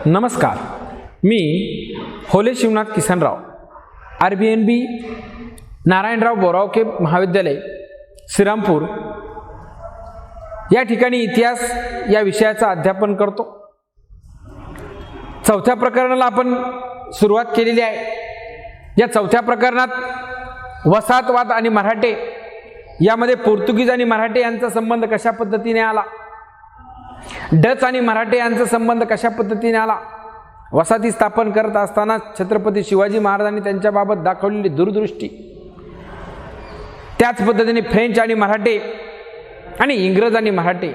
नमस्कार, मी होले शिवनाथ किसनराव, RBNB नारायणराव बोरावके महाविद्यालय श्रीरामपूर या ठिकाणी इतिहास या विषयाचा अध्यापन करतो। चौथ्या प्रकरणाला आपण सुरुवात केलेली आहे। या चौथ्या प्रकरणात वसाहतवाद आणि मराठे यामध्ये पोर्तुगीज आणि मराठे यांचा संबंध कशा पद्धतीने आला, डच आणि मराठे यांचा संबंध कशा पद्धतीने आला, वसाहती स्थापन करत असताना छत्रपती शिवाजी महाराजांनी त्यांच्याबाबत दाखवलेली दूरदृष्टी, त्याच पद्धतीने फ्रेंच आणि मराठे आणि इंग्रज आणि मराठे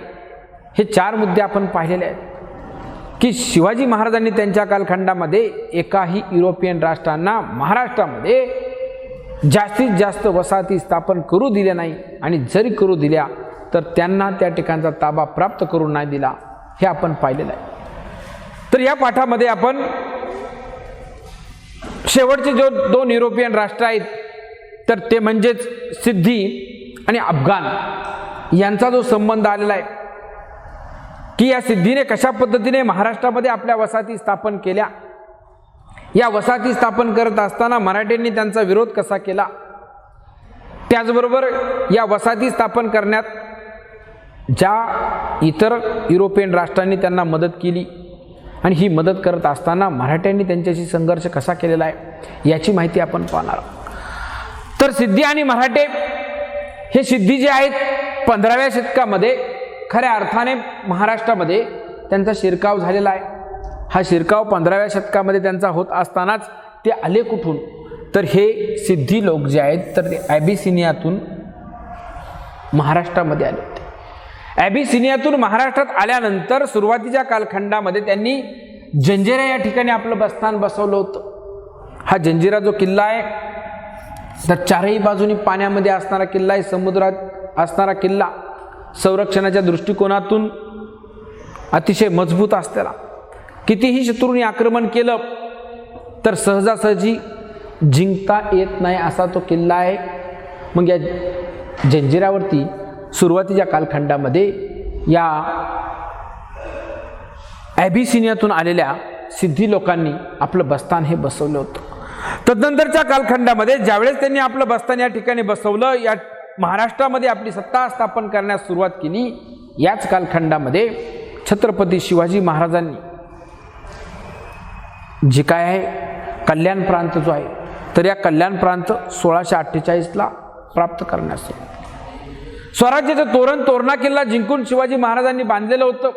हे चार मुद्दे आपण पाहिलेले आहेत की शिवाजी महाराजांनी त्यांच्या कालखंडामध्ये एकाही युरोपियन राष्ट्रांना महाराष्ट्रामध्ये जास्तीत जास्त वसाहती स्थापन करू दिल्या नाही आणि जरी करू दिल्या तर त्यांना त्या ठिकाणचा ताबा प्राप्त करून नाही दिला, हे आपण पाहिलेलं आहे। तर या पाठामध्ये आपण शेवटचे जो दोन युरोपियन राष्ट्र आहेत तर ते म्हणजेच सिद्धी आणि अफगाण यांचा जो संबंध आलेला आहे की या सिद्धीने कशा पद्धतीने महाराष्ट्रामध्ये आपल्या वसाहती स्थापन केल्या, या वसाहती स्थापन करत असताना मराठ्यांनी त्यांचा विरोध कसा केला, त्याचबरोबर या वसाहती स्थापन करण्यात ज्या इतर युरोपियन राष्ट्रांनी त्यांना मदत केली आणि ही मदत करत असताना मराठ्यांनी त्यांच्याशी संघर्ष कसा केलेला आहे याची माहिती आपण पाहणार आहोत। तर सिद्धी आणि मराठे हे सिद्धी जे आहेत 15व्या शतकामध्ये खऱ्या अर्थाने महाराष्ट्रामध्ये त्यांचा शिरकाव झालेला आहे। हा शिरकाव 15व्या शतकामध्ये त्यांचा होत असतानाच ते आले कुठून, तर हे सिद्धी लोक जे आहेत तर ते ॲबिसिनियातून महाराष्ट्रामध्ये आले होते। ॲबिसिनियातून महाराष्ट्रात आल्यानंतर सुरुवातीच्या कालखंडामध्ये त्यांनी जंजिरा या ठिकाणी आपलं बस्तान बसवलं होतं। हा जंजिरा जो किल्ला आहे तर चारही बाजूनी पाण्यामध्ये असणारा किल्ला आहे, समुद्रात असणारा किल्ला, संरक्षणाच्या दृष्टिकोनातून अतिशय मजबूत असलेला, कितीही शत्रूंनी आक्रमण केलं तर सहजासहजी जिंकता येत नाही असा तो किल्ला आहे। मग या जंजिरावरती सुरुवातीच्या कालखंडामध्ये या ॲबिसिनियातून आलेल्या सिद्धी लोकांनी आपलं बस्तान हे बसवलं होतं। तदनंतरच्या कालखंडामध्ये ज्यावेळेस त्यांनी आपलं बस्तान या ठिकाणी बसवलं, या महाराष्ट्रामध्ये आपली सत्ता स्थापन करण्यास सुरुवात केली, याच कालखंडामध्ये छत्रपती शिवाजी महाराजांनी जे काय आहे कल्याण प्रांत जो आहे तर या कल्याण प्रांत 1648ला प्राप्त करण्यास स्वराज्याचं तोरण तोरणा किल्ला जिंकून शिवाजी महाराजांनी बांधलेलं होतं।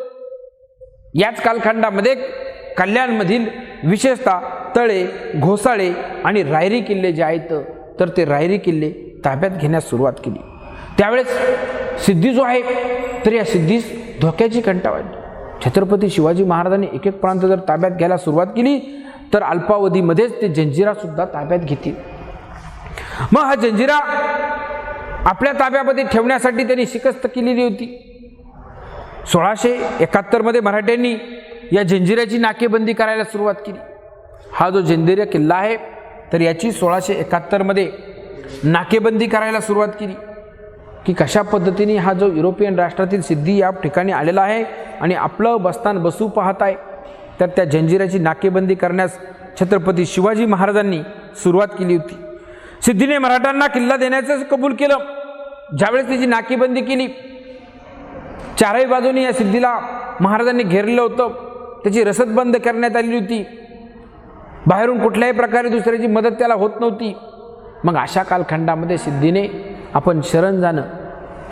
याच कालखंडामध्ये कल्याणमधील विशेषतः तळे, घोसाळे आणि रायरी किल्ले जे आहेत तर ते रायरी किल्ले ताब्यात घेण्यास सुरुवात केली। त्यावेळेस सिद्धी जो आहे तर या सिद्धीस धोक्याची कंटाळली। छत्रपती शिवाजी महाराजांनी एक एक प्रांत जर ताब्यात घ्यायला सुरुवात केली तर अल्पावधीमध्येच ते जंजिरा सुद्धा ताब्यात घेतील। मग हा जंजिरा आपल्या ताब्यामध्ये ठेवण्यासाठी त्यांनी शिकस्त केलेली होती। 1671 मध्ये मराठ्यांनी या जंजिऱ्याची नाकेबंदी करायला सुरुवात केली। हा जो जंजिरा किल्ला आहे तर याची 1671 मध्ये नाकेबंदी करायला सुरुवात केली की कशा पद्धतीने हा जो युरोपियन राष्ट्रातील सिद्धी या ठिकाणी आलेला आहे आणि आपलं बस्तान बसू पाहत आहे, तर त्या जंजिऱ्याची नाकेबंदी करण्यास छत्रपती शिवाजी महाराजांनी सुरुवात केली होती। सिद्धीने मराठ्यांना किल्ला देण्याचं कबूल केलं। ज्यावेळेस त्याची नाकेबंदी केली, चारही बाजूनी या सिद्धीला महाराजांनी घेरलं होतं, त्याची रसद बंद करण्यात आली होती, बाहेरून कुठल्याही प्रकारे दुसऱ्याची मदत त्याला होत नव्हती। मग अशा कालखंडामध्ये सिद्धीने आपण शरण जाणं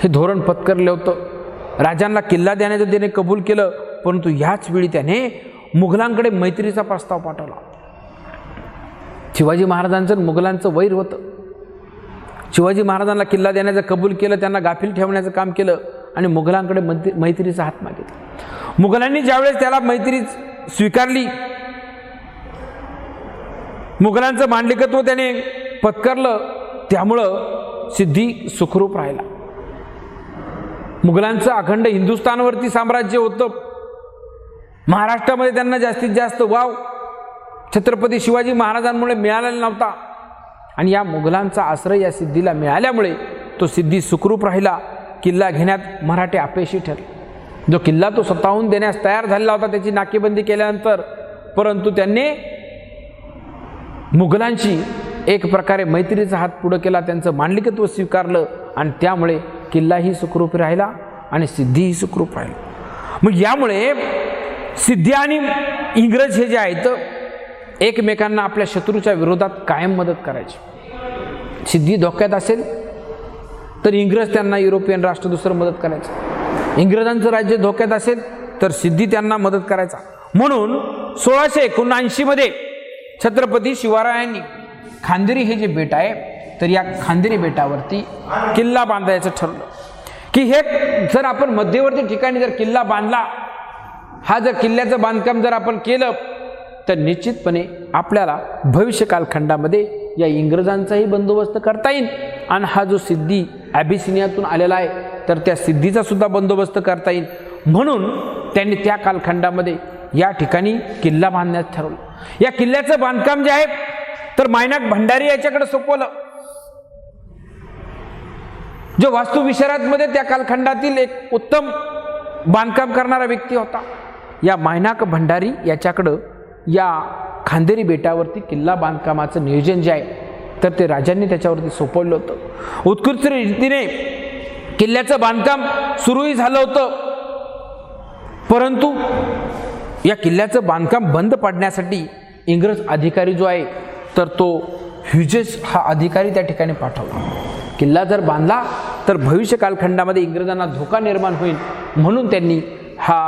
हे धोरण पत्करलं होतं। राजांना किल्ला देण्याचं त्याने कबूल केलं, परंतु ह्याच वेळी त्याने मुघलांकडे मैत्रीचा प्रस्ताव पाठवला। शिवाजी महाराजांचं मुघलांचं वैर होतं। शिवाजी महाराजांना किल्ला देण्याचं कबूल केलं, त्यांना गाफील ठेवण्याचं काम केलं आणि मुघलांकडे मैत्रीचा हात मागितला। मुघलांनी ज्यावेळेस त्याला मैत्री स्वीकारली, मुघलांचं मांडलिकत्व त्याने पत्करलं, त्यामुळं सिद्धी सुखरूप राहिला। मुघलांचं अखंड हिंदुस्थानवरती साम्राज्य होतं। महाराष्ट्रामध्ये त्यांना जास्तीत जास्त वाव छत्रपती शिवाजी महाराजांमुळे मिळालेला नव्हता आणि या मुघलांचा आश्रय या सिद्धीला मिळाल्यामुळे तो सिद्धी सुखरूप राहिला। किल्ला घेण्यात मराठे अपयशी ठरले। जो किल्ला तो स्वतःहून देण्यास तयार झालेला होता त्याची नाकेबंदी केल्यानंतर परंतु त्यांनी मुघलांशी एक प्रकारे मैत्रीचा हात पुढे केला, त्यांचं मांडलिकत्व स्वीकारलं आणि त्यामुळे किल्लाही सुखरूप राहिला आणि सिद्धीही सुखरूप राहिली. मग यामुळे सिद्धी आणि इंग्रज हे जे आहेत एकमेकांना आपल्या शत्रूच्या विरोधात कायम मदत करायची. सिद्धी धोक्यात असेल तर इंग्रज त्यांना युरोपियन राष्ट्र दुसरं मदत करायचं, इंग्रजांचं राज्य धोक्यात असेल तर सिद्धी त्यांना मदत करायचा. म्हणून 1679 मध्ये छत्रपती शिवरायांनी खांदेरी हे जे बेट आहे तर या खांदेरी बेटावरती किल्ला बांधायचं ठरलं की हे जर आपण मध्यवर्ती ठिकाणी जर किल्ला बांधला, हा जर किल्ल्याचं बांधकाम जर आपण केलं तर निश्चितपणे आपल्याला भविष्य कालखंडामध्ये या इंग्रजांचाही बंदोबस्त करता येईल आणि हा जो सिद्धी ॲबिसिनियातून आलेला आहे तर त्या सिद्धीचा सुद्धा बंदोबस्त करता येईल. म्हणून त्यांनी त्या कालखंडामध्ये या ठिकाणी किल्ला बांधण्यास ठरवलं. या किल्ल्याचं बांधकाम जे आहे तर मायनाक भंडारी याच्याकडे सोपवलं, जो वास्तुविशारदमध्ये त्या कालखंडातील एक उत्तम बांधकाम करणारा व्यक्ती होता. या मायनाक भंडारी याच्याकडं या खांदेरी बेटावरती किल्ला बांधकामाचं नियोजन जे आहे तर ते राजांनी त्याच्यावरती सोपवलं होतं. उत्कृष्ट रीतीने किल्ल्याचं बांधकाम सुरूही झालं होतं, परंतु या किल्ल्याचं बांधकाम बंद पाडण्यासाठी इंग्रज अधिकारी जो आहे तर तो ह्युजेस हा अधिकारी त्या ठिकाणी पाठवला. किल्ला जर बांधला तर भविष्य कालखंडामध्ये इंग्रजांना धोका निर्माण होईल, म्हणून त्यांनी हा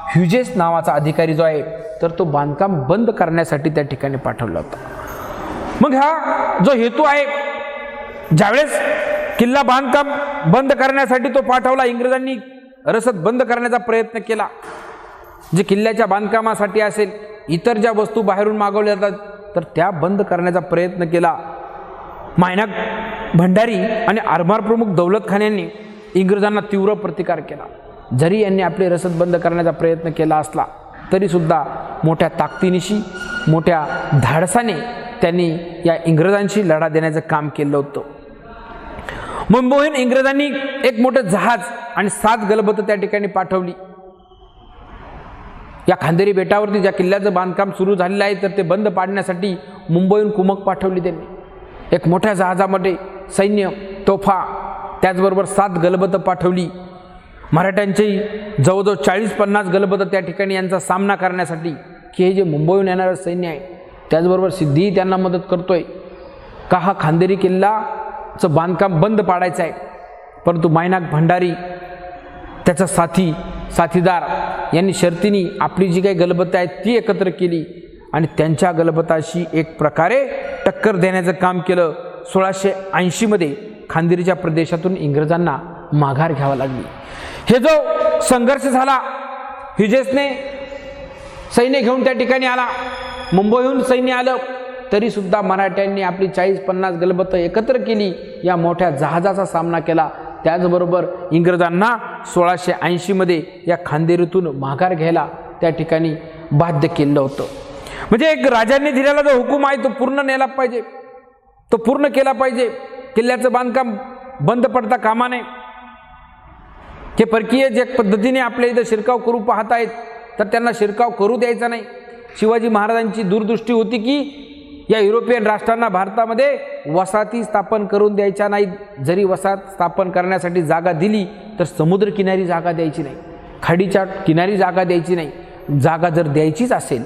ह्युजेस नावाचा अधिकारी जो आहे तर तो बांधकाम बंद करण्यासाठी त्या ठिकाणी पाठवला होता. मग हा जो हेतू आहे, ज्यावेळेस किल्ला बांधकाम बंद करण्यासाठी तो पाठवला, इंग्रजांनी रसद बंद करण्याचा प्रयत्न केला. जे किल्ल्याच्या बांधकामासाठी असेल, इतर ज्या वस्तू बाहेरून मागवल्या जातात तर त्या बंद करण्याचा प्रयत्न केला. मायनाक भंडारी आणि आरमार प्रमुख दौलत खान यांनी इंग्रजांना तीव्र प्रतिकार केला. जरी यांनी आपले रसद बंद करण्याचा प्रयत्न केला असला तरी सुद्धा मोठ्या ताकदीनिशी, मोठ्या धाडसाने त्यांनी या इंग्रजांशी लढा देण्याचं काम केलं होतं. मुंबईहून इंग्रजांनी एक मोठं जहाज आणि 7 गलबतं त्या ठिकाणी पाठवली. या खांदेरी बेटावरती ज्या किल्ल्याचं बांधकाम सुरू झालेलं आहे तर ते बंद पाडण्यासाठी मुंबईहून कुमक पाठवली त्यांनी. एक मोठ्या जहाजामध्ये सैन्य, तोफा, त्याचबरोबर 7 गलबतं पाठवली. मराठ्यांची जवळजवळ 40-50 गलबतं त्या ठिकाणी यांचा सामना करण्यासाठी, की हे जे मुंबईहून येणारं सैन्य आहे त्याचबरोबर सिद्धीही त्यांना मदत करतोय का हा खांदेरी किल्लाचं बांधकाम बंद पाडायचं आहे. परंतु मायनाक भंडारी, त्याचा साथीदार यांनी शर्तीने आपली जी काही गलबतं आहेत ती एकत्र केली आणि त्यांच्या गलबताशी एक प्रकारे टक्कर देण्याचं काम केलं. 1680 मध्ये खांदेरीच्या प्रदेशातून इंग्रजांना माघार घ्यावी लागली. हे जो संघर्ष झाला, ह्युजेसने सैन्य घेऊन त्या ठिकाणी आला, मुंबईहून सैन्य आलं, तरी सुद्धा मराठ्यांनी आपली 40-50 गलबतं एकत्र केली, या मोठ्या जहाजाचा सामना केला. त्याचबरोबर इंग्रजांना 1680 मध्ये या खांदेरीतून माघार घ्यायला त्या ठिकाणी बाध्य केलं होतं. म्हणजे एक राजांनी दिलेला जो हुकूम आहे तो पूर्ण नेला पाहिजे, तो पूर्ण केला पाहिजे. किल्ल्याचं बांधकाम बंद पडता कामा नये. हे परकीय ज्या पद्धतीने आपल्या इथं शिरकाव करू पाहत आहेत तर त्यांना शिरकाव करू द्यायचा नाही. शिवाजी महाराजांची दूरदृष्टी होती की या युरोपियन राष्ट्रांना भारतामध्ये वसाहती स्थापन करून द्यायच्या नाहीत. जरी वसाहत स्थापन करण्यासाठी जागा दिली तर समुद्रकिनारी जागा द्यायची नाही, खाडीच्या किनारी जागा द्यायची नाही. जागा जर द्यायचीच असेल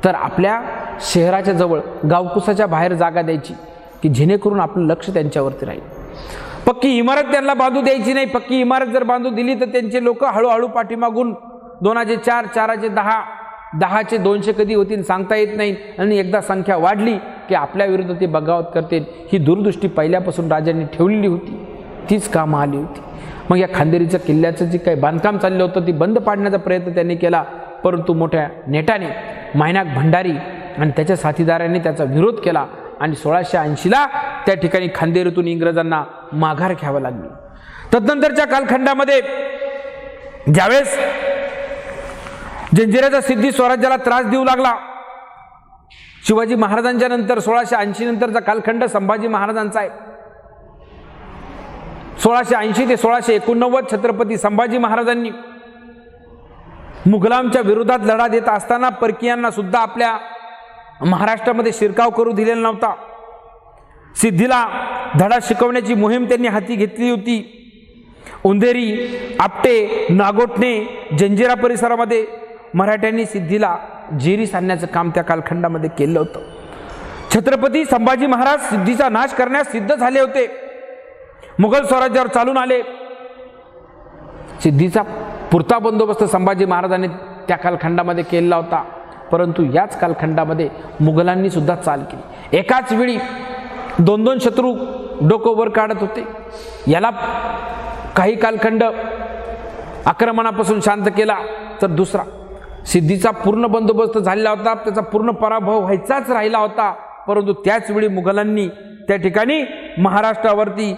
तर आपल्या शहराच्या जवळ, गावकुसाच्या बाहेर जागा द्यायची, की जेणेकरून आपलं लक्ष त्यांच्यावरती राहील. पक्की इमारत त्यांना बांधू द्यायची नाही. पक्की इमारत जर बांधू दिली तर त्यांचे लोक हळूहळू पाठीमागून 2,400, 4,10, 10चे 200 कधी होतील सांगता येत नाही. आणि एकदा संख्या वाढली की आपल्या विरुद्ध ते बगावत करतील. ही दूरदृष्टी पहिल्यापासून राजांनी ठेवलेली होती, तीच कामं आली होती. मग या खांदेरीच्या किल्ल्याचं जे काही बांधकाम चाललं होतं ती बंद पाडण्याचा प्रयत्न त्यांनी केला, परंतु मोठ्या नेटाने मायनाक भंडारी आणि त्याच्या साथीदारांनी त्याचा विरोध केला आणि 1680ला त्या ठिकाणी खांदेरीतून इंग्रजांना माघार घ्यावी लागली. तदनंतरच्या कालखंडामध्ये ज्यावेळेस जंजिऱ्याचा सिद्धी स्वराज्याला त्रास देऊ लागला, शिवाजी महाराजांच्या नंतर 1680 नंतरचा कालखंड संभाजी महाराजांचा आहे. 1680 ते 1689 छत्रपती संभाजी महाराजांनी मुघलांच्या विरोधात लढा देत असताना परकीयांना सुद्धा आपल्या महाराष्ट्रामध्ये शिरकाव करू दिलेला नव्हता. सिद्धीला धडा शिकवण्याची मोहीम त्यांनी हाती घेतली होती. उंदेरी, आपटे, नागोठणे, जंजिरा परिसरामध्ये मराठ्यांनी सिद्धीला जेरी सांडण्याचं काम त्या कालखंडामध्ये केलं होतं. छत्रपती संभाजी महाराज सिद्धीचा नाश करण्यास सिद्ध झाले होते. मुघल स्वराज्यावर चालून आले. सिद्धीचा पुरता बंदोबस्त संभाजी महाराजांनी त्या कालखंडामध्ये केलेला होता. परंतु याच कालखंडामध्ये मुघलांनी सुद्धा चाल केली. एकाच वेळी दोन दोन शत्रू डोकं वर काढत होते. याला काही कालखंड आक्रमणापासून शांत केला, तर दुसरा सिद्धीचा पूर्ण बंदोबस्त झालेला होता. त्याचा पूर्ण पराभव व्हायचाच राहिला होता. परंतु त्याच वेळी मुघलांनी त्या ठिकाणी महाराष्ट्रावरती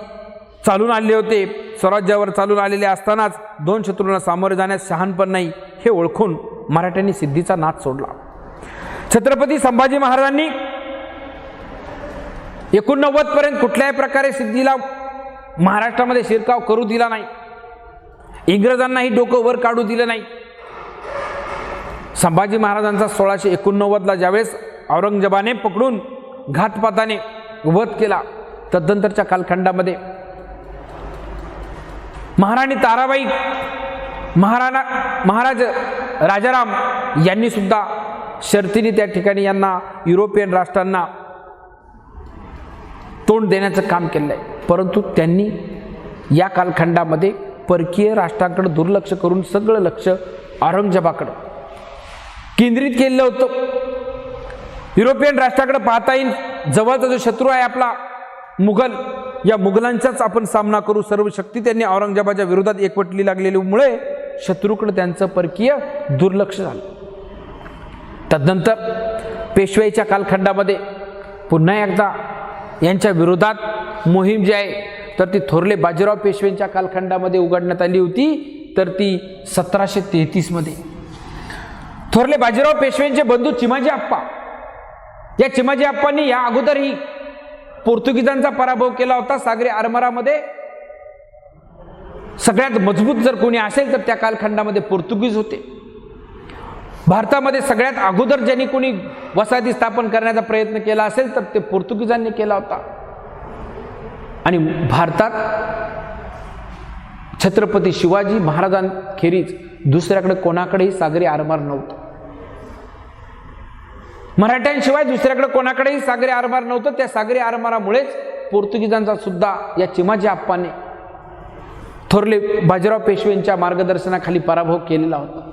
चालून आले होते. स्वराज्यावर चालून आलेले असतानाच दोन शत्रूंना सामोरे जाण्यास शहाणपण नाही हे ओळखून मराठ्यांनी सिद्धीचा नाच सोडला. छत्रपती संभाजी महाराजांनी 89 पर्यंत कुठल्याही प्रकारे सिद्धीला महाराष्ट्रामध्ये शिरकाव करू दिला नाही. इंग्रजांनाही डोकं वर काढू दिलं नाही. संभाजी महाराजांचा 1689ला ज्यावेळेस औरंगजेबाने पकडून घातपाताने वध केला, तदनंतरच्या कालखंडामध्ये महाराणी ताराबाई, महाराज राजाराम यांनी सुद्धा शर्तीने त्या ठिकाणी यांना युरोपियन राष्ट्रांना तोंड देण्याचं काम केलं आहे. परंतु त्यांनी या कालखंडामध्ये परकीय राष्ट्रांकडे दुर्लक्ष करून सगळं लक्ष औरंगजेबाकडे केंद्रित केलेलं होतं. युरोपियन राष्ट्राकडे पाहता येईल, जवळचा जो शत्रू आहे आपला मुघल, या मुघलांचाच आपण सामना करू. सर्व शक्ती त्यांनी औरंगजेबाच्या विरोधात एकवटली लागलेल्यामुळे शत्रूकडे त्यांचं परकीय दुर्लक्ष झालं. तदनंतर पेशवाईच्या कालखंडामध्ये पुन्हा एकदा यांच्या विरोधात मोहीम जी आहे तर ती थोरले बाजीराव पेशव्यांच्या कालखंडामध्ये उघडण्यात आली होती. तर ती 1733 मध्ये थोरले बाजीराव पेशव्यांचे बंधू चिमाजी आप्पा, या चिमाजी आप्पांनी या अगोदरही पोर्तुगीजांचा पराभव केला होता. सागरी आरमारामध्ये सगळ्यात मजबूत जर कोणी असेल तर त्या कालखंडामध्ये पोर्तुगीज होते. भारतामध्ये सगळ्यात अगोदर ज्यांनी कोणी वसाहती स्थापन करण्याचा प्रयत्न केला असेल तर ते पोर्तुगीजांनी केला होता. आणि भारतात छत्रपती शिवाजी महाराजांखेरीज दुसऱ्याकडे कोणाकडेही सागरी आरमार नव्हतं. मराठ्यांशिवाय दुसऱ्याकडे कोणाकडेही सागरी आरमार नव्हतं. त्या सागरी आरमारामुळेच पोर्तुगीजांचा सुद्धा या चिमाजी आप्पाने थोरले बाजीराव पेशव्यांच्या मार्गदर्शनाखाली पराभव केलेला होता.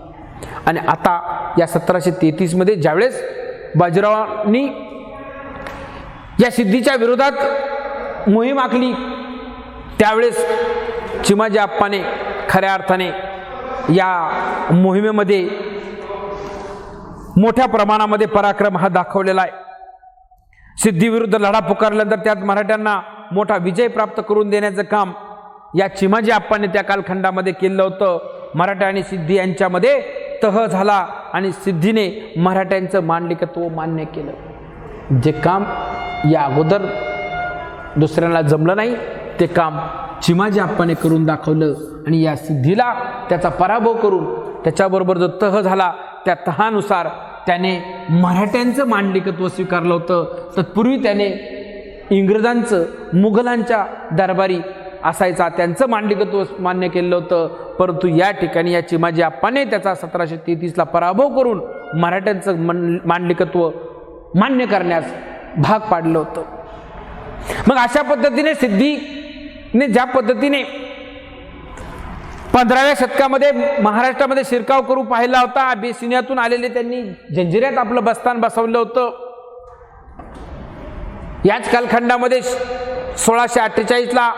आणि आता या 1733 मध्ये ज्यावेळेस बाजीरावांनी या सिद्धीच्या विरोधात मोहीम आखली, त्यावेळेस चिमाजी आप्पाने खऱ्या अर्थाने या मोहिमेमध्ये मोठ्या प्रमाणामध्ये पराक्रम हा दाखवलेला आहे. सिद्धीविरुद्ध लढा पुकारल्यानंतर त्यात मराठ्यांना मोठा विजय प्राप्त करून देण्याचं काम या चिमाजी आप्पाने त्या कालखंडामध्ये केलं होतं. मराठा आणि सिद्धी यांच्यामध्ये तह झाला आणि सिद्धीने मराठ्यांचं मांडलिकत्व मान्य केलं. जे काम या अगोदर दुसऱ्यांना जमलं नाही ते काम चिमाजी आप्पाने करून दाखवलं. आणि या सिद्धीला त्याचा पराभव करून त्याच्याबरोबर जो तह झाला त्या तहानुसार त्याने मराठ्यांचं मांडलिकत्व स्वीकारलं होतं. तत्पूर्वी त्याने इंग्रजांचं, मुघलांच्या दरबारी असायचा त्यांचं मांडलिकत्व मान्य केलं होतं. परंतु या ठिकाणी या चिमाजी आप्पाने त्याचा 1733ला पराभव करून मराठ्यांचं मांडलिकत्व मान्य करण्यास भाग पाडलं होतं. मग अशा पद्धतीने सिद्धीने ज्या पद्धतीने 15व्या शतकामध्ये महाराष्ट्रामध्ये शिरकाव करू पाहिला होता, अबिसिनियातून आलेले त्यांनी जंजिऱ्यात आपलं बस्तान बसवलं होतं. याच कालखंडामध्ये 1648ला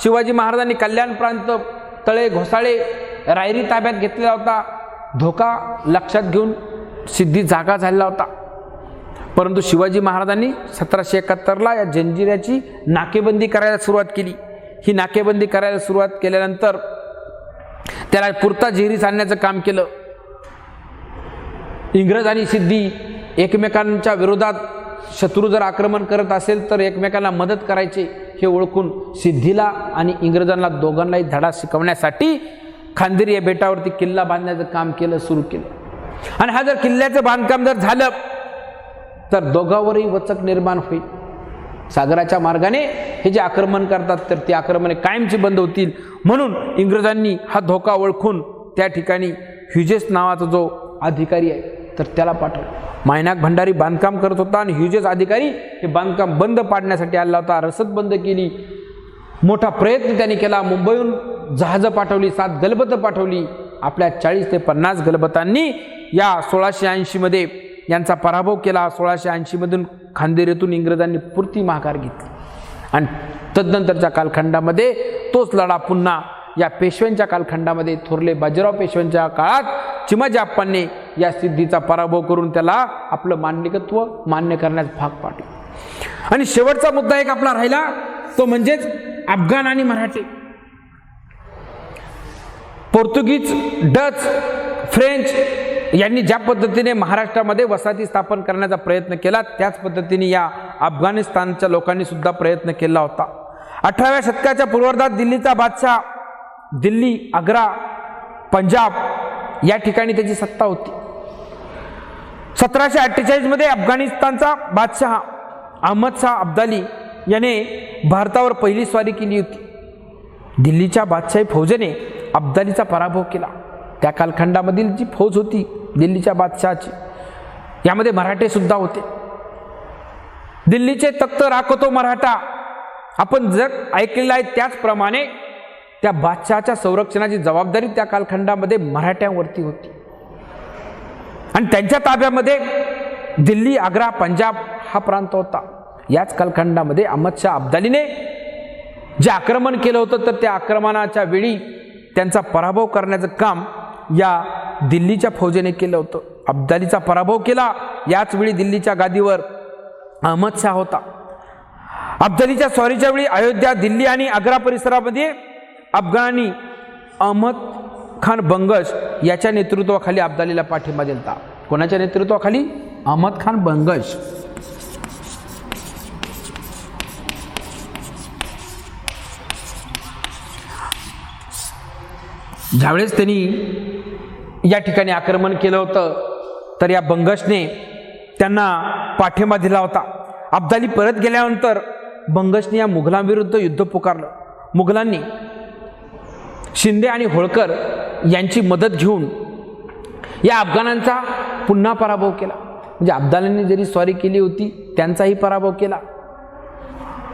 शिवाजी महाराजांनी कल्याण प्रांत, तळे, घोसाळे, रायरी ताब्यात घेतलेला होता. धोका लक्षात घेऊन सिद्धी जागा झालेला होता. परंतु शिवाजी महाराजांनी 1771ला या जंजिऱ्याची नाकेबंदी करायला सुरुवात केली. ही नाकेबंदी करायला सुरुवात केल्यानंतर त्याला पुरता जेरीस आणण्याचं काम केलं. इंग्रज आणि सिद्धी एकमेकांच्या विरोधात शत्रू जर आक्रमण करत असेल तर एकमेकांना मदत करायचे हे ओळखून सिद्धीला आणि इंग्रजांना दोघांनाही धडा शिकवण्यासाठी खांदेरी या बेटावरती किल्ला बांधण्याचं काम केलं, सुरू केलं. आणि हा जर किल्ल्याचं बांधकाम जर झालं तर दोघांवरही वचक निर्माण होईल. सागराच्या मार्गाने हे जे आक्रमण करतात तर ती आक्रमणे कायमची बंद होतील. म्हणून इंग्रजांनी हा धोका ओळखून त्या ठिकाणी ह्युजेस नावाचा जो अधिकारी आहे तर त्याला पाठवलं. मायनाक भंडारी बांधकाम करत होता आणि ह्युजेस अधिकारी हे बांधकाम बंद पाडण्यासाठी आला होता. रसद बंद केली, मोठा प्रयत्न त्यांनी केला. मुंबईहून जहाजं पाठवली, 7 गलबतं पाठवली. आपल्या 40 ते 50 गलबतांनी या 1680 मध्ये यांचा पराभव केला. 1680 मधून खांदेरीतून इंग्रजांनी पुरती माघार घेतली. आणि तदनंतरच्या कालखंडामध्ये तोच लढा पुन्हा या पेशव्यांच्या कालखंडामध्ये थोरले बाजीराव पेशव्यांच्या काळात चिमाजी आप्पांनी या सिद्धीचा पराभव करून त्याला आपलं मान्यकत्व मान्य करण्यास भाग पाडले. आणि शेवटचा मुद्दा एक आपला राहिला तो म्हणजेच अफगाण आणि मराठे. पोर्तुगीज, डच, फ्रेंच यांनी ज्या पद्धतीने महाराष्ट्रामध्ये वसाहती स्थापन करण्याचा प्रयत्न केला त्याच पद्धतीने या अफगाणिस्तानच्या लोकांनी सुद्धा प्रयत्न केला होता. 18व्या शतकाच्या पूर्वार्धात दिल्लीचा बादशाह, दिल्ली, आग्रा, पंजाब या ठिकाणी त्याची सत्ता होती. 1748 मध्ये अफगाणिस्तानचा बादशाह अहमद शाह अब्दाली याने भारतावर पहिली स्वारी केली होती. दिल्लीच्या बादशाही फौजेने अब्दालीचा पराभव केला. त्या कालखंडामधील जी फौज होती दिल्लीच्या बादशहाची यामध्ये मराठे सुद्धा होते. दिल्लीचे तख्त राखतो मराठा आपण जर ऐकलेलं आहे त्याचप्रमाणे त्या बादशहाच्या संरक्षणाची जबाबदारी त्या कालखंडामध्ये मराठ्यांवरती होती. आणि त्यांच्या ताब्यामध्ये दिल्ली, आग्रा, पंजाब हा प्रांत होता. याच कालखंडामध्ये अहमद शाह अब्दालीने जे आक्रमण केलं होतं तर त्या आक्रमणाच्या वेळी त्यांचा पराभव करण्याचं काम या दिल्लीच्या फौजेने केलं होतं. अब्दालीचा पराभव केला. याच वेळी दिल्लीच्या गादीवर अहमद शाह होता. अब्दालीच्या स्वारीच्या वेळी अयोध्या, दिल्ली आणि आग्रा परिसरामध्ये अफगाणी अहमद खान बंगश याच्या नेतृत्वाखाली अब्दालीला पाठिंबा दिला. कोणाच्या नेतृत्वाखाली? अहमद खान बंगश. ज्यावेळेस त्यांनी या ठिकाणी आक्रमण केलं होतं तर या बंगशने त्यांना पाठिंबा दिला होता. अब्दाली परत गेल्यानंतर बंगशने या मुघलांविरुद्ध युद्ध पुकारलं. मुघलांनी शिंदे आणि होळकर यांची मदत घेऊन या अफगाणांचा पुन्हा पराभव केला. म्हणजे अब्दालीने जरी स्वारी केली होती त्यांचाही पराभव केला.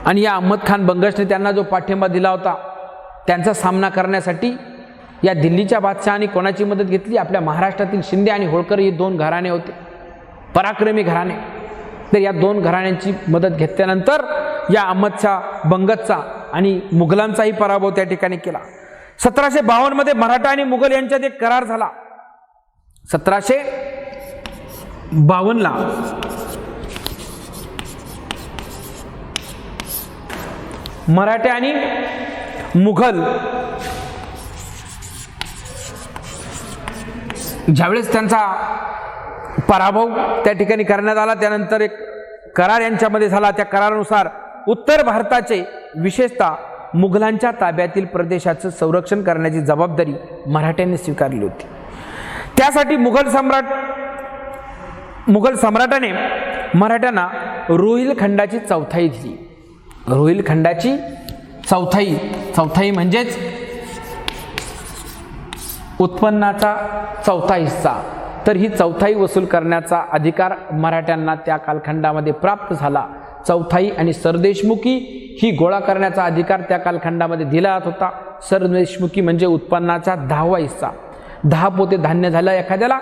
आणि या अहमद खान बंगशने त्यांना जो पाठिंबा दिला होता त्यांचा सामना करण्यासाठी या दिल्लीच्या बादशहाने कोणाची मदत घेतली? आपल्या महाराष्ट्रातील शिंदे आणि होळकर हे 2 घराणे होते, पराक्रमी घराणे. तर या 2 घराण्यांची मदत घेतल्यानंतर या अहमद शाह बंगशचा आणि मुघलांचाही पराभव त्या ठिकाणी केला. 1752 मध्ये मराठा आणि मुघल यांच्यात एक करार झाला. 1752 मराठे आणि मुघल ज्यावेळेस त्यांचा पराभव त्या ठिकाणी करण्यात आला त्यानंतर एक करार यांच्यामध्ये झाला. त्या करारानुसार उत्तर भारताचे विशेषतः मुघलांच्या ताब्यातील प्रदेशाचं संरक्षण करण्याची जबाबदारी मराठ्यांनी स्वीकारली होती. त्यासाठी मुघल सम्राटाने मराठ्यांना रोहिलखंडाची चौथाई दिली. रोहिलखंडाची चौथाई म्हणजेच उत्पन्नाचा 4था हिस्सा. तर ही चौथाई वसूल करण्याचा अधिकार मराठ्यांना त्या कालखंडामध्ये प्राप्त झाला. चौथाई आणि सरदेशमुखी ही गोळा करण्याचा अधिकार त्या कालखंडामध्ये दिला जात होता. सरदेशमुखी म्हणजे उत्पन्नाचा 10वा हिस्सा. 10 पोते धान्य झालं एखाद्याला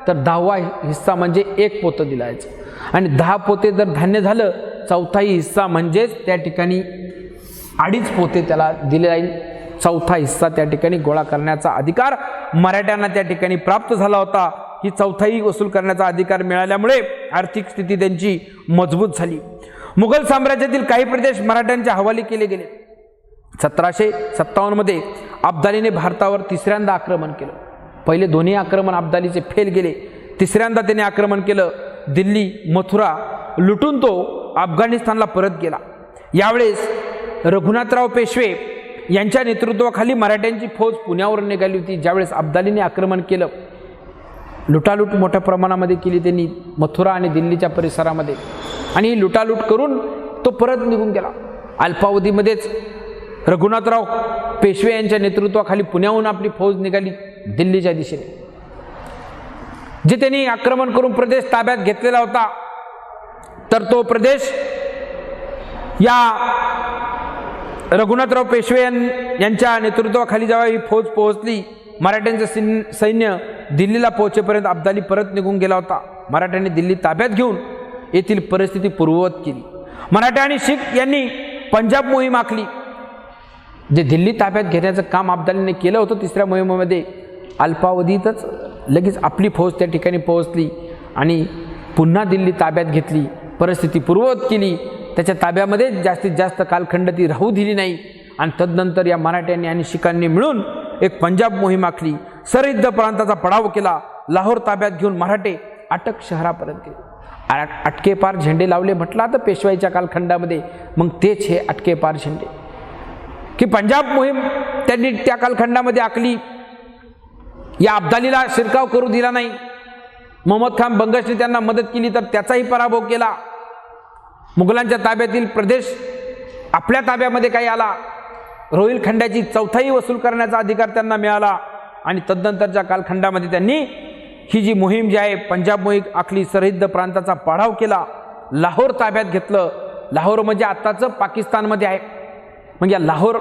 तर 10वा हिस्सा म्हणजे 1 पोतं दिलं जायचं. आणि 10 पोते जर धान्य झालं चौथाई हिस्सा म्हणजेच त्या ठिकाणी 2.5 पोते त्याला दिले जाईल. 4था हिस्सा त्या ठिकाणी गोळा करण्याचा अधिकार मराठ्यांना त्या ठिकाणी प्राप्त झाला होता. ही चौथाई वसूल करण्याचा अधिकार मिळाल्यामुळे आर्थिक स्थिती त्यांची मजबूत झाली. मुघल साम्राज्यातील काही प्रदेश मराठ्यांच्या हवाली केले गेले. 1757 मध्ये अब्दालीने भारतावर 3ऱ्यांदा आक्रमण केलं. पहिले दोन्ही आक्रमण अब्दालीचे फेल गेले. 3ऱ्यांदा त्याने आक्रमण केलं. दिल्ली, मथुरा लुटून तो अफगाणिस्तानला परत गेला. यावेळेस रघुनाथराव पेशवे यांच्या नेतृत्वाखाली मराठ्यांची फौज पुण्यावर निघाली होती. ज्यावेळेस अब्दालीने आक्रमण केलं, लुटालूट मोठ्या प्रमाणामध्ये केली त्यांनी मथुरा आणि दिल्लीच्या परिसरामध्ये, आणि ही लुटालूट करून तो परत निघून गेला. अल्पावधीमध्येच रघुनाथराव पेशवे यांच्या नेतृत्वाखाली पुण्याहून आपली फौज निघाली दिल्लीच्या दिशेने. जे त्यांनी आक्रमण करून प्रदेश ताब्यात घेतलेला होता, तर तो प्रदेश या रघुनाथराव पेशवे यांच्या नेतृत्वाखाली जेव्हा ही फौज पोहोचली, मराठ्यांचं सैन्य दिल्लीला पोहोचेपर्यंत अब्दाली परत निघून गेला होता. मराठ्यांनी दिल्ली ताब्यात घेऊन येथील परिस्थिती पूर्ववत केली. मराठा आणि शीख यांनी पंजाब मोहीम आखली. जे दिल्ली ताब्यात घेण्याचं काम अब्दालीने केलं होतं तिसऱ्या मोहिमेमध्ये, अल्पावधीतच लगेच आपली फौज त्या ठिकाणी पोहोचली आणि पुन्हा दिल्ली ताब्यात घेतली, परिस्थिती पूर्ववत केली. त्याच्या ताब्यामध्ये जास्तीत जास्त कालखंड ती राहू दिली नाही. आणि तदनंतर या मराठ्यांनी आणि शिखांनी मिळून एक पंजाब मोहीम आखली. सरहिंद प्रांताचा पडाव केला. लाहोर ताब्यात घेऊन मराठे अटक शहरापर्यंत गेले. अटकेपार झेंडे लावले म्हटला तर पेशवाईच्या कालखंडामध्ये, मग तेच हे अटकेपार झेंडे की पंजाब मोहीम त्यांनी त्या कालखंडामध्ये आखली. या अब्दालीला शिरकाव करू दिला नाही. मोहम्मद खान बंगशने त्यांना मदत केली तर त्याचाही पराभव केला. मुघलांच्या ताब्यातील प्रदेश आपल्या ताब्यामध्ये काही आला. रोहिलखंडाची चौथाई वसूल करण्याचा अधिकार त्यांना मिळाला. आणि तदनंतरच्या कालखंडामध्ये त्यांनी ही जी मोहीम जी आहे पंजाब मोहीम आखली, सरहिंद प्रांताचा पाडाव केला, लाहोर ताब्यात घेतलं. लाहोर म्हणजे आत्ताचं पाकिस्तानमध्ये आहे. मग या लाहोर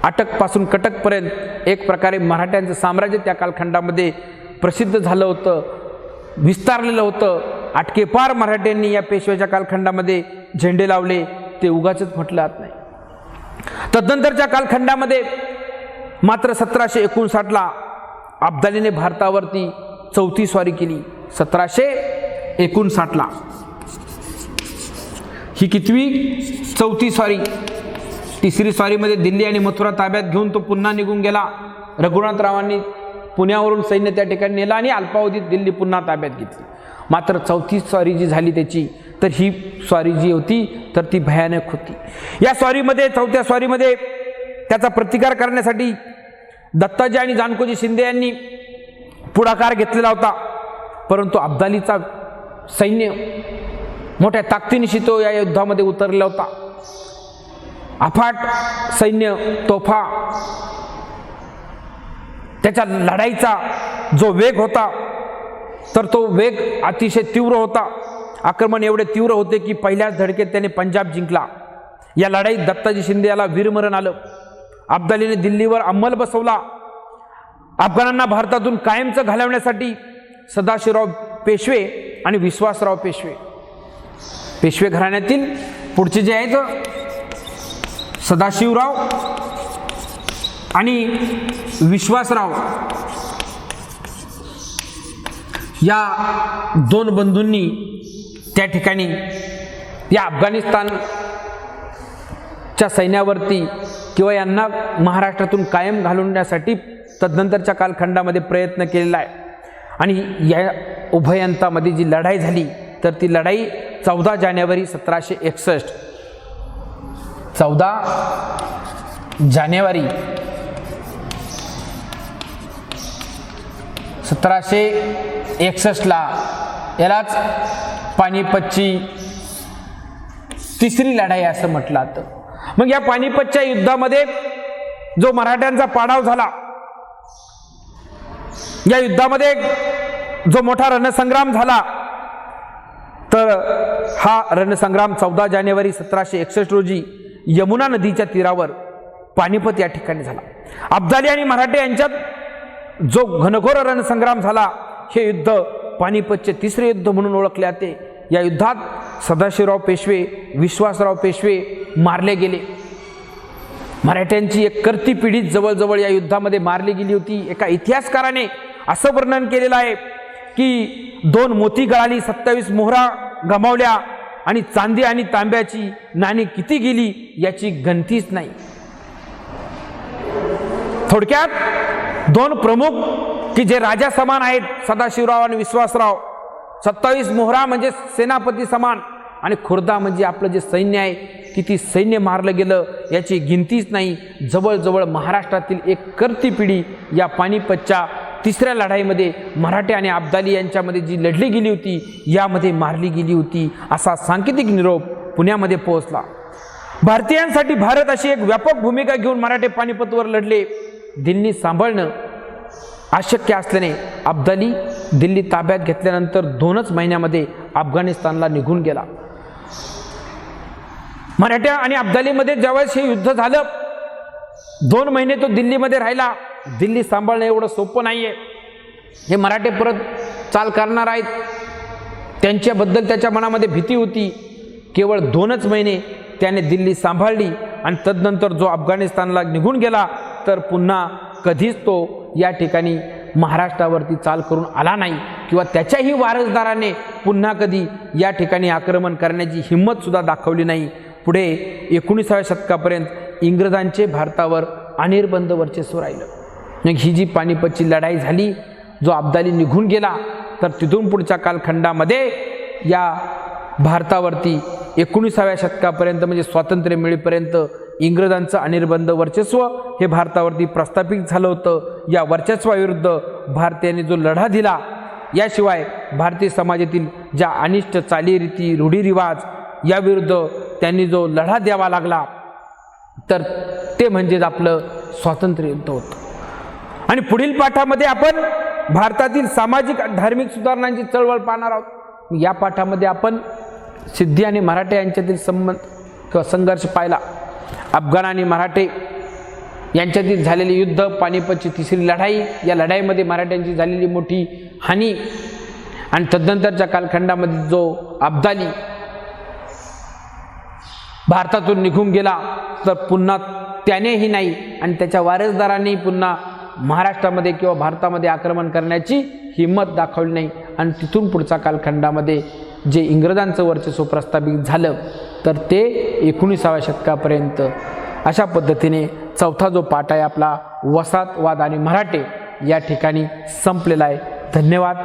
अटकपासून कटकपर्यंत एक प्रकारे मराठ्यांचं साम्राज्य त्या कालखंडामध्ये प्रसिद्ध झालं होतं, विस्तारलेलं होतं. अटकेपार मराठ्यांनी या पेशव्याच्या कालखंडामध्ये झेंडे लावले, ते उगाचच म्हटलं जात नाही. तदनंतरच्या कालखंडामध्ये मात्र 1759ला अब्दालीने भारतावरती चौथी स्वारी केली. 1759ला ही कितवी? चौथी स्वारी. तिसरी स्वारीमध्ये दिल्ली आणि मथुरा ताब्यात घेऊन तो पुन्हा निघून गेला. रघुनाथरावांनी पुण्यावरून सैन्य त्या ठिकाणी नेलं आणि अल्पावधीत दिल्ली पुन्हा ताब्यात घेतली. मात्र चौथी स्वारी जी झाली त्याची, तर ही स्वारी जी होती तर ती भयानक होती. या स्वारीमध्ये, चौथ्या स्वारीमध्ये त्याचा प्रतिकार करण्यासाठी दत्ताजी आणि जानकोजी शिंदे यांनी पुढाकार घेतलेला होता. परंतु अब्दालीचा सैन्य मोठ्या ताकदीनिशी तो या युद्धामध्ये उतरलेला होता. अफाट सैन्य, तोफा, त्याच्या लढाईचा जो वेग होता तर तो वेग अतिशय तीव्र होता. आक्रमण एवढे तीव्र होते की पहिल्याच धडकेत त्याने पंजाब जिंकला. या लढाईत दत्ताजी शिंदे याला वीरमरण आलं. अब्दालीने दिल्लीवर अंमल बसवला. अफगाणांना भारतातून कायमचं घालवण्यासाठी सदाशिवराव पेशवे आणि विश्वासराव पेशवे, पेशवे घराण्यातील पुढचे जे आहेत सदाशिवराव आणि विश्वासराव, या दोन बंधूंनी त्या ठिकाणी या अफगाणिस्तानच्या सैन्यावरती किंवा यांना महाराष्ट्रातून कायम घालवण्यासाठी तदनंतरच्या कालखंडामध्ये प्रयत्न केलेला आहे. आणि या उभयंतामध्ये जी लढाई झाली तर ती लढाई 14 जानेवारी 1761, 14 जानेवारी 1761ला, यालाच पानिपतची तिसरी लढाई असं म्हटलं जातं. मग या पानिपतच्या युद्धामध्ये जो मराठ्यांचा पाडाव झाला, या युद्धामध्ये जो मोठा रणसंग्राम झाला, तर हा रणसंग्राम 14 जानेवारी 1761 रोजी यमुना नदीच्या तीरावर पानिपत या ठिकाणी झाला. अब्दाली आणि मराठे यांच्यात जो घनघोर रणसंग्राम झाला, हे युद्ध पानिपतचे तिसरे युद्ध म्हणून ओळखले जाते. या युद्धात सदाशिवराव पेशवे, विश्वासराव पेशवे मारले गेले. मराठ्यांची एक करती पिढी जवळजवळ या युद्धामध्ये मारली गेली होती. एका इतिहासकाराने असं वर्णन केलेलं आहे की 2 मोती गळाली, 27 मोहरा गमावल्या आणि चांदी आणि तांब्याची नाणी किती गेली याची गणतीच नाही. थोडक्यात 2 प्रमुख की जे राजा समान आहेत, सदाशिवराव आणि विश्वासराव. 27 मोहरा म्हणजे सेनापती समान, आणि खुर्दा म्हणजे आपलं जे सैन्य आहे किती सैन्य मारलं गेलं याची गिनतीच नाही. जवळजवळ महाराष्ट्रातील एक करती पिढी या पानिपतच्या तिसऱ्या लढाईमध्ये मराठे आणि अब्दाली यांच्यामध्ये जी लढली गेली होती यामध्ये मारली गेली होती असा सांकेतिक निरोप पुण्यामध्ये पोहोचला. भारतीयांसाठी भारत अशी एक व्यापक भूमिका घेऊन मराठे पानिपतवर लढले. दिल्ली सांभाळणं अशक्य असल्याने अब्दाली दिल्ली ताब्यात घेतल्यानंतर 2च महिन्यामध्ये अफगाणिस्तानला निघून गेला. मराठा आणि अब्दालीमध्ये ज्यावेळेस हे युद्ध झालं 2 महिने तो दिल्लीमध्ये राहिला. दिल्ली सांभाळणं एवढं सोपं नाहीये. हे मराठे परत चाल करणार आहेत त्यांच्याबद्दल त्याच्या मनामध्ये भीती होती. केवळ 2च महिने त्याने दिल्ली सांभाळली आणि तदनंतर जो अफगाणिस्तानला निघून गेला तर पुन्हा कधीच तो या ठिकाणी महाराष्ट्रावरती चाल करून आला नाही किंवा त्याच्याही वारसदाराने पुन्हा कधी या ठिकाणी आक्रमण करण्याची हिंमतसुद्धा दाखवली नाही. पुढे 19व्या शतकापर्यंत इंग्रजांचे भारतावर अनिर्बंध वर्चस्व राहिलं. मग ही जी पानिपतची लढाई झाली, जो अब्दाली निघून गेला, तर तिथून पुढच्या कालखंडामध्ये या भारतावरती 19व्या शतकापर्यंत म्हणजे स्वातंत्र्य मिळेपर्यंत इंग्रजांचं अनिर्बंध वर्चस्व हे भारतावरती प्रस्थापित झालं होतं. या वर्चस्वाविरुद्ध भारतीयांनी जो लढा दिला, याशिवाय भारतीय समाजातील ज्या अनिष्ट चालीरीती रूढीरिवाज याविरुद्ध त्यांनी जो लढा द्यावा लागला तर ते म्हणजेच आपलं स्वातंत्र्य युद्ध होतं. आणि पुढील पाठामध्ये आपण भारतातील सामाजिक धार्मिक सुधारणांची चळवळ पाहणार आहोत. या पाठामध्ये आपण सिद्धी आणि मराठे यांच्यातील संबंध किंवा संघर्ष पाहिला. अफगाण आणि मराठे यांच्यातील झालेले युद्ध, पानिपतची तिसरी लढाई, या लढाईमध्ये मराठ्यांची झालेली मोठी हानी आणि तदनंतरच्या कालखंडामध्ये जो अब्दाली भारतातून निघून गेला तर पुन्हा त्यानेही नाही आणि त्याच्या वारसदारांनी पुन्हा महाराष्ट्रामध्ये किंवा भारतामध्ये आक्रमण करण्याची हिंमत दाखवली नाही. आणि तिथून पुढच्या कालखंडामध्ये जे इंग्रजांचं वर्चस्व प्रस्थापित झालं तर ते 19व्या शतकापर्यंत अशा पद्धतीने चौथा जो पाठ आहे आपला वसाहतवाद आणि मराठे या ठिकाणी संपलेला आहे. धन्यवाद.